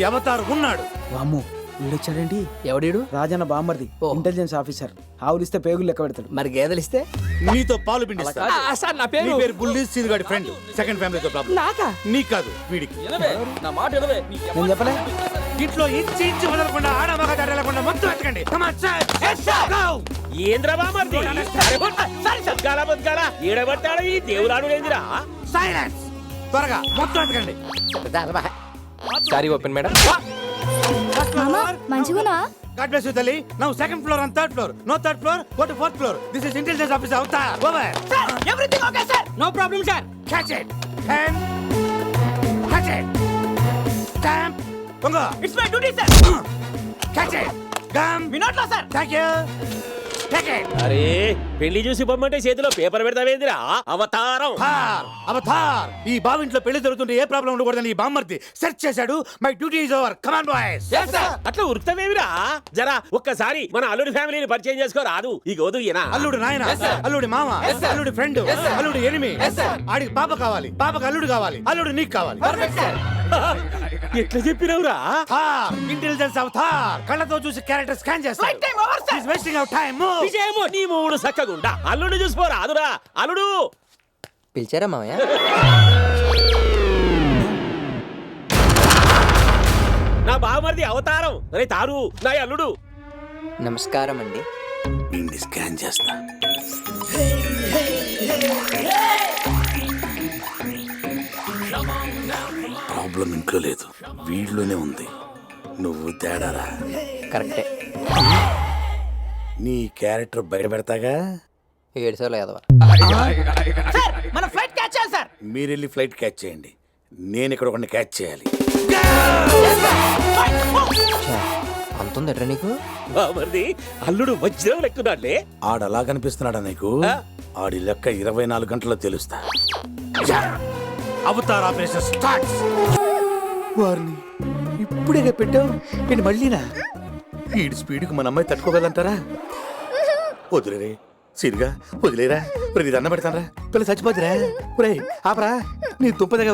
Avatar ఉన్నాడు. వామ్మో వీడొచ్చాడేంటి? ఎవడీడు? రాజన్న బామ్మర్ది, ఓ. Intelligence officer. ఆవులిస్తే పేగులు లెక్క పెడతాడు. మరి గేదెలు ఇస్తే? నీతో పాలు పిండిస్తా. సార్ నా నీ పేరు పేరు బుల్లి సీనుగాడి ఫ్రెండ్. సెకండ్ ఫ్యామిలీతో ప్రాబ్లం. నాకా? నీకు కాదు, వీడికి. నా మాట వినవే. నేను చెప్పలే? ఇంట్లో ఇంచి వదలకుండా ఆడమగ తరలకుండా మొత్తం ఎత్తకండి. Come on, sir. Yes, sir. Go. ఏంద్రబామర్ది సద్గాల బద్గాల ఏడబట్టాడు ఈ దేవులాడు లేదురా. Silence. త్వరగా మొత్తం ఎత్తకండి. Sorry open madam. మామా మంచిగునా? God bless you, Tali. Now second floor and third floor. No third floor, go to fourth floor. This is intelligence officer Avatar. Over. Sir, everything okay, sir? No problem, sir. Catch it. And catch it. Stamp. Bunga. It's my duty, sir. Catch it. Gum. We not lost, sir. Thank you. Take it. అరే పెళ్లి చూసి పొమ్మంటే చేతిలో paper పెడతావేందిరా అవతారం. Avatar ఈ బావింట్లో పెళ్లి జరుగుతుంటే ఏ problem ఉండకూడదని ఈ బామ్మర్ది సెర్చ్ చేశాడు. My duty is over. Come on boys. అట్లా ఉరుకుతావేమిరా? జరా ఒక్కసారి మన అల్లుడి ఫ్యామిలీని పరిచయం చేసుకో రాదు. ఈ గోదు ఈయన అల్లుడు నాయన, అల్లుడి మామ, అల్లుడి ఫ్రెండ్, అల్లుడి ఎనిమి. ఆడికి పాప కావాలి, పాపకు అల్లుడు కావాలి, అల్లుడు నీకు కావాలి. ఎట్లా చెప్పినవురా? ఇంటెలిజెన్స్ అవతార్ కళ్ళతో చూసి క్యారెక్టర్ స్కాన్ చేస్తాడు. Right time over, sir. He's wasting our time. Move. విజయము నీ మూడు సక్కగుండా అల్లుడు చూసిపోరా అదురా. అల్లుడు పిలిచారా మామయ్య? నా బావమరిది అవతారం. రే తారు నా అల్లుడు. నమస్కారం అండి. వీడిని స్కాన్ చేస్తా. ప్రాబ్లం ఇంట్లో లేదు, వీడిలోనే ఉంది. నువ్వు తేడారా? కరెక్టే. నీ క్యారెక్టర్ బయట పెడతాగా. 7 సార్లు ఎదవా. Sir, మన ఫ్లైట్ క్యాచ్ చేయాలి, sir. మీరు వెళ్ళి ఫ్లైట్ క్యాచ్ చేయండి, నేను ఇక్కడ ఒకరిని క్యాచ్ చేయాలి. అంతుంది ఎట్రా నీకు? బావమరిది అల్లుడు వజ్రం లెక్కున్నాడులే. ఆడలా కనిపిస్తున్నాడా నీకు? ఆడి లెక్క 24 గంటల్లో తెలుస్తా. Avatar operation starts. వారిని ఇప్పుడే పెట్టావు నేను మళ్ళీనా? ఈడి స్పీడ్కి మన అమ్మాయి తట్టుకోగలంటారా? వదిలేరే సిరిగా వదిలేరా. ప్రతి దండ పెడతానరా, పిల్ల చచ్చిపోతురా. ఆపరా నీ తుప్పదగా.